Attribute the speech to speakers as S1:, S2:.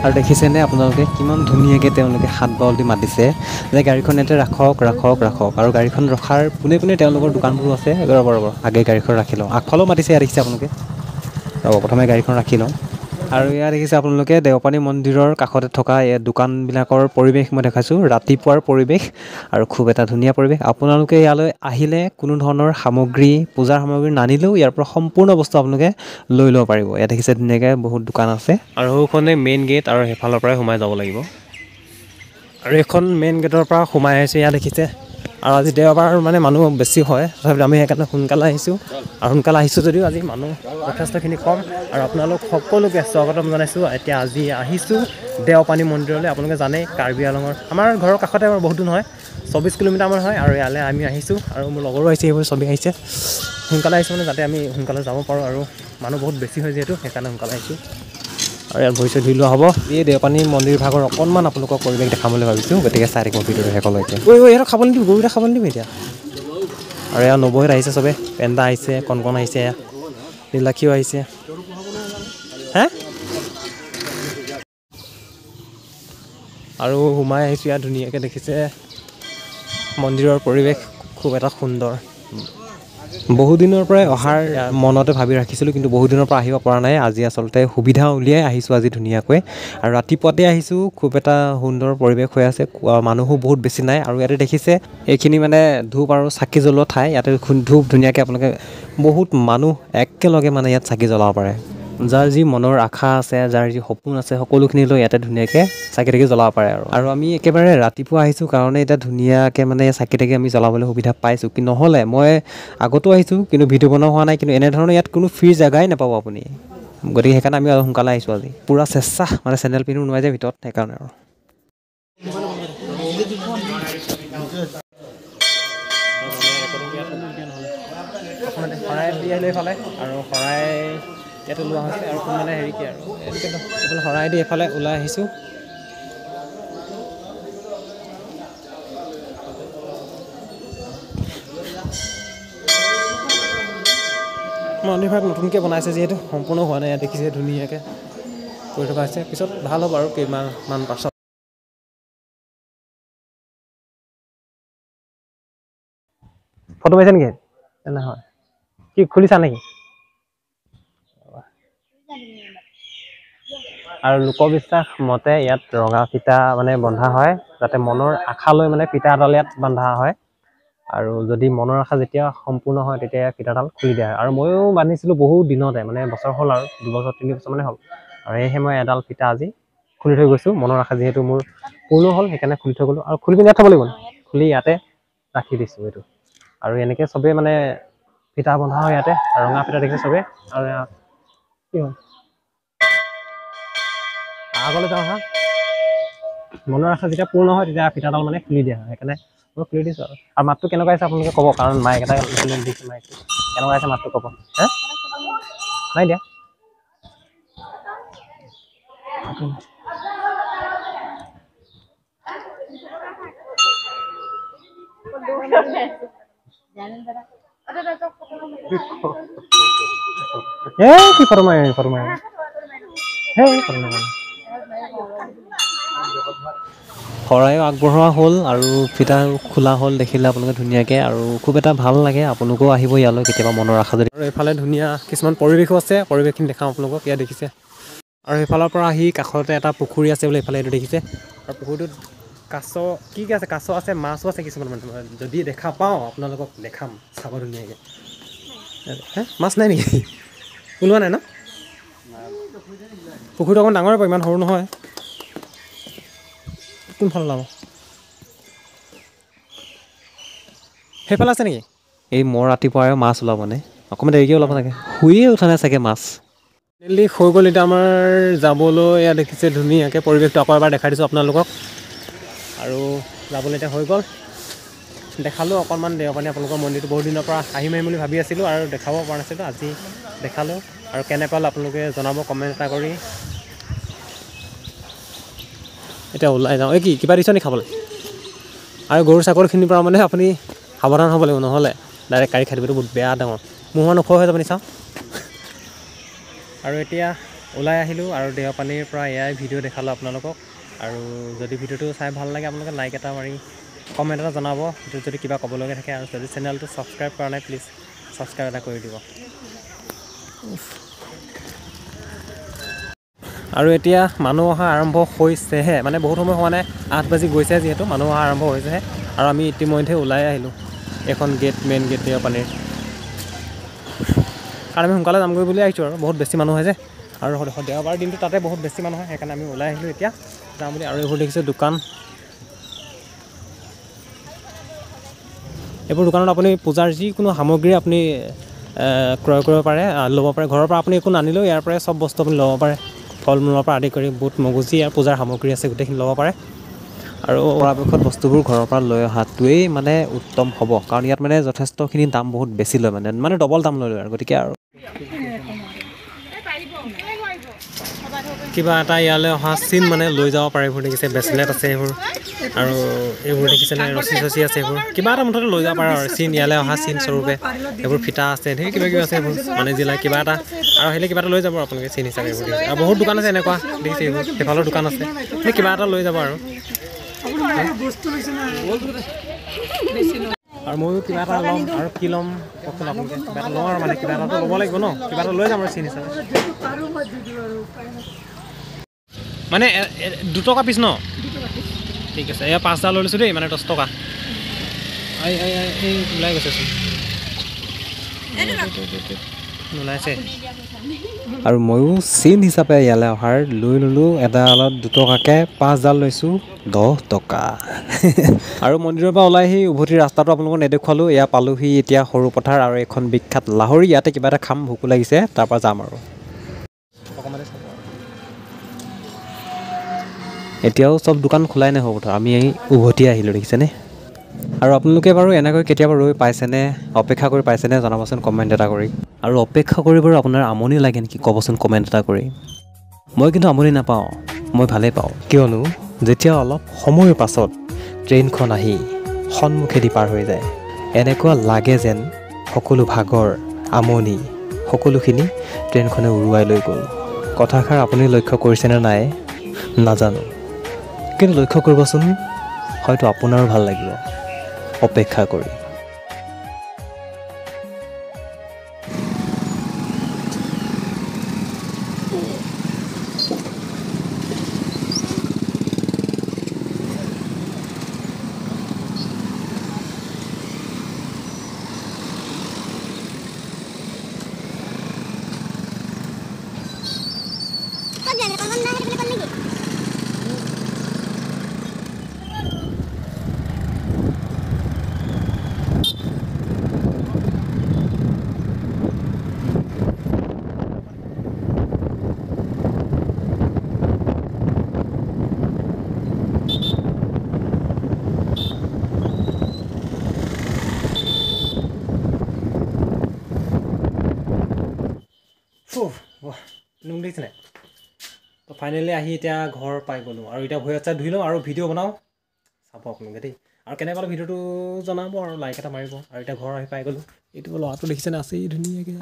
S1: আৰু দেখিছেনে আপোনালোকে কিমান ধুনীয়াকৈ তেওঁলোকে হাত বাউল দি মাতিছে যে গাড়ীখন ইয়াতে ৰাখক ৰাখক ৰাখক। আৰু গাড়ীখন ৰখাৰ পোনে পোনে তেওঁলোকৰ দোকানবোৰো আছে। ৰ'ব আগে গাড়ীখন ৰাখি লওঁ। আগফালেও মাতিছে, ইয়াত দেখিছে আপোনালোকে। ৰ'ব প্ৰথমে গাড়ীখন ৰাখি লওঁ। আৰু ইয়াত দেখিছে আপোনালোকে দেওপানী মন্দিৰৰ কাষতে থকা এই দোকানবিলাকৰ পৰিৱেশ মই দেখাইছোঁ, ৰাতিপুৱাৰ পৰিৱেশ আৰু খুব এটা ধুনীয়া পৰিৱেশ। আপোনালোকে ইয়ালৈ আহিলে কোনো ধৰণৰ সামগ্ৰী, পূজাৰ সামগ্ৰী নানিলেও ইয়াৰ পৰা সম্পূৰ্ণ বস্তু আপোনালোকে লৈ ল'ব পাৰিব। ইয়াত দেখিছে ধুনীয়াকৈ বহুত দোকান আছে আৰু সেইখনে মেইন গেট আৰু সেইফালৰ পৰাই সোমাই যাব লাগিব। আৰু এইখন মেইন গেটৰ পৰা সোমাই আহিছোঁ। ইয়াত দেখিছে আৰু আজি দেওবাৰ মানে মানুহ বেছি হয়, তথাপিতো আমি সেইকাৰণে সোনকালে আহিছোঁ। আৰু সোনকালে আহিছোঁ যদিও আজি মানুহ যথেষ্টখিনি কম। আৰু আপোনালোক সকলোকে স্বাগতম জনাইছোঁ। এতিয়া আজি আহিছোঁ দেওপানী মন্দিৰলৈ। আপোনালোকে জানেই কাৰ্বি আংলঙৰ আমাৰ ঘৰৰ কাষতে, আমাৰ বহুত দূৰ নহয়, 24 কিলোমিটাৰমান হয়। আৰু ইয়ালৈ আমি আহিছোঁ আৰু মোৰ লগৰো আহিছে, এইবোৰ চবেই আহিছে। সোনকালে আহিছোঁ মানে যাতে আমি সোনকালে যাব পাৰোঁ। আৰু মানুহ বহুত বেছি হয় যিহেতু সেইকাৰণে সোনকালে আহিছোঁ। আৰু ইয়াত ভৰি চৰি ধুই লোৱা হ'ব। এই দেওপানী মন্দিৰ ভাগৰ অকণমান আপোনালোকক পৰিৱেশ দেখাম বুলি ভাবিছোঁ, গতিকে চাই থাকিব ভিডিঅ'টো শেষলৈকে। ইহঁতক খাব নিদিব, গৰুকেইটা খাব নিদিব এতিয়া। আৰু এয়া নবৌহঁত আহিছে চবে, পেণ্ডা আহিছে, কণকণ আহিছে, এয়া নীলাক্ষীও আহিছে। হে আৰু সোমাই আহিছোঁ ইয়াত ধুনীয়াকৈ দেখিছে মন্দিৰৰ পৰিৱেশ খুব এটা সুন্দৰ। বহুদিনৰ পৰাই অহাৰ মনতে ভাবি ৰাখিছিলোঁ, কিন্তু বহুদিনৰ পৰা আহিব পৰা নাই। আজি আচলতে সুবিধা উলিয়াই আহিছোঁ আজি ধুনীয়াকৈ। আৰু ৰাতিপুৱাতে আহিছোঁ, খুব এটা সুন্দৰ পৰিৱেশ হৈ আছে, মানুহো বহুত বেছি নাই। আৰু ইয়াতে দেখিছে এইখিনি মানে ধূপ আৰু চাকি জ্বলোৱা ঠাই। ইয়াতে ধূপ ধুনীয়াকৈ আপোনালোকে বহুত মানুহ একেলগে মানে ইয়াত চাকি জ্বলাব পাৰে। যাৰ যি মনৰ আশা আছে, যাৰ যি সপোন আছে, সকলোখিনি লৈ ইয়াতে ধুনীয়াকৈ চাকি তাকি জ্বলাব পাৰে। আৰু আমি একেবাৰে ৰাতিপুৱা আহিছোঁ কাৰণে এতিয়া ধুনীয়াকৈ মানে চাকি তাকি আমি জ্বলাবলৈ সুবিধা পাইছোঁ। কিন্তু নহ'লে মই আগতো আহিছোঁ, কিন্তু ভিডিঅ' বনোৱা হোৱা নাই। কিন্তু এনেধৰণৰ ইয়াত কোনো ফ্ৰী জেগাই নাপাব আপুনি। গতিকে সেইকাৰণে আমি আৰু সোনকালে আহিছোঁ আজি। পূৰা চেঁচা মানে চেণ্ডেল পিন্ধিও নোৱাৰি যায় ভিতৰত, সেইকাৰণে আৰু শৰাই দি আহিলে এইফালে আৰু শৰাই ইয়াতে লোৱা হৈছে। আৰু মানে হেৰি কি আৰু এইফালে শৰাই দি এইফালে ওলাই আহিছোঁ। মন্দিৰভাগ নতুনকৈ বনাইছে যিহেতু সম্পূৰ্ণ হোৱা নাই। ইয়াত দেখিছে ধুনীয়াকৈ কৰি থকা হৈছে, পিছত ভাল হ'ব আৰু কেইমাহমান পাছত। ফটো মাৰিছে নেকি? নহয়, কি খুলিছা নেকি? আৰু লোকবিশ্বাস মতে ইয়াত ৰঙা ফিটা মানে বন্ধা হয়, যাতে মনৰ আশা লৈ মানে ফিটা এডাল ইয়াত বন্ধা হয়। আৰু যদি মনৰ আশা যেতিয়া সম্পূৰ্ণ হয়, তেতিয়া ফিটাডাল খুলি দিয়া হয়। আৰু ময়ো বান্ধিছিলোঁ বহুত দিনতে, মানে বছৰ হ'ল আৰু 2 বছৰ 3 বছৰ মানে হ'ল। আৰু সেয়েহে মই এডাল ফিটা আজি খুলি থৈ গৈছোঁ। মনৰ আশা যিহেতু মোৰ পূৰ্ণ হ'ল, সেইকাৰণে খুলি থৈ গ'লোঁ। আৰু খুলি পিনি ইয়াত থ'ব লাগিব, খুলি ইয়াতে ৰাখি দিছোঁ এইটো। আৰু এনেকৈ চবেই মানে ফিটা বন্ধা হয় ইয়াতে, ৰঙা ফিটা দেখিছে চবেই। আৰু কি হ'ল আগলৈ যাওঁ হা, মনৰ আশা যেতিয়া পূৰ্ণ হয় তেতিয়া ফিটাডাল মানে খুলি দিয়া হয়। সেইকাৰণে মই খুলি দিছোঁ। আৰু মাতটো কেনেকুৱা আহিছে আপোনালোকে ক'ব, কাৰণ মাইক এটা দিছোঁ, মাইকটো কেনেকুৱা আহিছে মাতটো ক'ব। হে নাই দিয়া কি ফটো মাৰি শৰাইও আগবঢ়োৱা হ'ল আৰু ফিটা খোলা হ'ল, দেখিলে আপোনালোকে ধুনীয়াকৈ। আৰু খুব এটা ভাল লাগে, আপোনালোকেও আহিব ইয়ালৈ কেতিয়াবা মনৰ আশা যদি। আৰু এইফালে ধুনীয়া কিছুমান পৰিৱেশো আছে, পৰিৱেশখিনি দেখাওঁ আপোনালোকক। ইয়াত দেখিছে আৰু সেইফালৰ পৰা আহি কাষতে এটা পুখুৰী আছে বোলে, এইফালে এইটো দেখিছে। আৰু পুখুৰীটোত কাছ কি আছে, কাছ আছে, মাছো আছে কিছুমান। মানে যদি দেখা পাওঁ আপোনালোকক দেখাম, চাব ধুনীয়াকৈ। হে মাছ নাই নেকি? ওলোৱা নাই ন? পুখুৰীটো অকণমান ডাঙৰে পায়, ইমান সৰু নহয়। কোনফালে ওলাব? সেইফালে আছে নেকি? এই মোৰ ৰাতিপুৱাই মাছ ওলাব মানে, অকণমান দেৰিকৈ ওলাব চাগে, শুইয়ে উঠা নাই চাগে মাছ। ফাইনেলি হৈ গ'ল এতিয়া আমাৰ যাবলৈ। ইয়াত দেখিছে ধুনীয়াকৈ পৰিৱেশটো আকৌ এবাৰ দেখাই দিছোঁ আপোনালোকক। আৰু যাবলৈ এতিয়া হৈ গ'ল, দেখালোঁ অকণমান দেওপানী আপোনালোকৰ মন্দিৰটো। বহুত দিনৰ পৰা আহিম বুলি ভাবি আছিলোঁ আৰু দেখাব পৰা নাছিলোঁ, আজি দেখালোঁ। আৰু কেনে পালে আপোনালোকে জনাব কমেণ্ট এটা কৰি। এতিয়া ওলাই যাওঁ। এই কিবা দিছ নি খাবলৈ? আৰু গৰু ছাগলীখিনিৰ পৰা মানে আপুনি সাৱধান হ'ব লাগিব, নহ'লে ডাইৰেক্ট কাঢ়ি খাই দিবটো বহুত বেয়া ডাঙৰ। মুখৰ নোখোৱা হৈ যাব নি চাওঁ। আৰু এতিয়া ওলাই আহিলোঁ আৰু দেওপানীৰ পৰা এয়াই ভিডিঅ' দেখালোঁ আপোনালোকক আৰু যদি ভিডিঅ'টো চাই ভাল লাগে আপোনালোকে লাইক এটা মাৰি কমেণ্ট এটা জনাব যদি কিবা ক'বলগীয়া থাকে আৰু যদি চেনেলটো ছাবস্ক্ৰাইব কৰা নাই প্লিজ ছাবস্ক্ৰাইব এটা কৰি দিব আৰু এতিয়া মানুহ অহা আৰম্ভ হৈছেহে মানে বহুত সময় হোৱা নাই 8 বাজি গৈছে যিহেতু মানুহ অহা আৰম্ভ হৈছেহে আৰু আমি ইতিমধ্যে ওলাই আহিলোঁ এখন গেট মেইন গেট দেওপানীৰ কাৰণ আমি সোনকালে যামগৈ বুলি আহিছোঁ আৰু বহুত বেছি মানুহ হয় যে আৰু দেওবাৰ দিনটো তাতে বহুত বেছি মানুহ হয় সেইকাৰণে আমি ওলাই আহিলোঁ এতিয়া যাম বুলি আৰু এইবোৰ দেখিছে দোকান এইবোৰ দোকানত আপুনি পূজাৰ যিকোনো সামগ্ৰী আপুনি ক্ৰয় কৰিব পাৰে ল'ব পাৰে ঘৰৰ পৰা আপুনি একো নানিলেও ইয়াৰ পৰাই চব বস্তু আপুনি ল'ব পাৰে ফল মূলৰ পৰা আদি কৰি বুট মগুজি আৰু পূজাৰ সামগ্ৰী আছে গোটেইখিনি ল'ব পাৰে আৰু পৰাপক্ষত বস্তুবোৰ ঘৰৰ পৰা লৈ অহাটোৱেই মানে উত্তম হ'ব কাৰণ ইয়াত মানে যথেষ্টখিনি দাম বহুত বেছি লয় মানে ডবল দাম লৈ লয় আৰু গতিকে আৰু কিবা এটা ইয়ালৈ অহা চিন মানে লৈ যাব পাৰে এইবোৰ দেখিছে ব্ৰেচলেট আছে এইবোৰ আৰু এইবোৰ দেখিছেনে ৰছী চচি আছে এইবোৰ কিবা এটা মুঠতে লৈ যাব পাৰে আৰু চিন ইয়ালৈ অহা চিন স্বৰূপে এইবোৰ ফিটা আছে ধেৰ কিবা কিবি আছে এইবোৰ মানে জিলা কিবা এটা আৰু আহিলে কিবা এটা লৈ যাব আপোনালোকে চিন হিচাপে এইবোৰ দেখিছে আৰু বহুত দোকান আছে এনেকুৱা দেখিছে এইবোৰ সেইফালৰ দোকান আছে সেই কিবা এটা লৈ যাব আৰু ময়ো কিবা এটা ল'ম আৰু কি ল'ম কওকচোন আপোনালোকে কিবা এটা লওঁ আৰু মানে কিবা এটাতো ল'ব লাগিব ন কিবা এটা লৈ যাম আৰু চিন হিচাপে মানে 2 টকা পিছ ন ঠিক আছে এয়া 5টা লৈ লৈছোঁ দেই মানে 10 টকা এই ওলাই গৈছেচোন নোলাইছে আৰু ময়ো চিন হিচাপে ইয়ালৈ অহাৰ লৈ ল'লোঁ এডালত 2 টকাকৈ 5ডাল লৈছোঁ 10 টকা আৰু মন্দিৰৰ পৰা ওলাই আহি উভতি ৰাস্তাটো আপোনালোকক নেদেখুৱালোঁ এয়া পালোহি এতিয়া সৰু পথাৰ আৰু এখন বিখ্যাত লাহৰি ইয়াতে কিবা এটা খাম ভোকো লাগিছে তাৰপৰা যাম আৰু এতিয়াও চব দোকান খোলাই নাই সৰু পথাৰ আমি উভতি আহিলোঁ দেখিছেনে আৰু আপোনালোকে বাৰু এনেকৈ কেতিয়াবা ৰৈ পাইছেনে অপেক্ষা কৰি পাইছেনে জনাবচোন কমেণ্ট এটা কৰি আৰু অপেক্ষা কৰি বাৰু আপোনাৰ আমনি লাগে নেকি ক'বচোন কমেণ্ট এটা কৰি মই কিন্তু আমনি নাপাওঁ মই ভালেই পাওঁ কিয়নো যেতিয়া অলপ সময়ৰ পাছত ট্ৰেইনখন আহি সন্মুখেদি পাৰ হৈ যায় এনেকুৱা লাগে যেন সকলো ভাগৰ আমনি সকলোখিনি ট্ৰেইনখনে উৰুৱাই লৈ গ'ল কথাষাৰ আপুনি লক্ষ্য কৰিছেনে নাই নাজানো কিন্তু লক্ষ্য কৰিবচোন হয়তো আপোনাৰো ভাল লাগিব অপেক্ষা কৰি দেখিছে নাই তো ফাইনেলি আহি এতিয়া ঘৰ পাই গ'লোঁ আৰু এতিয়া ভৰি হাত ধুই লওঁ আৰু ভিডিঅ' বনাওঁ চাব আপোনালোকে দেই আৰু কেনেকুৱা পালে ভিডিঅ'টো জনাব আৰু লাইক এটা মাৰিব আৰু এতিয়া ঘৰ আহি পাই গ'লোঁ এইটো ল'ৰাটো দেখিছেনে আছেই ধুনীয়াকৈ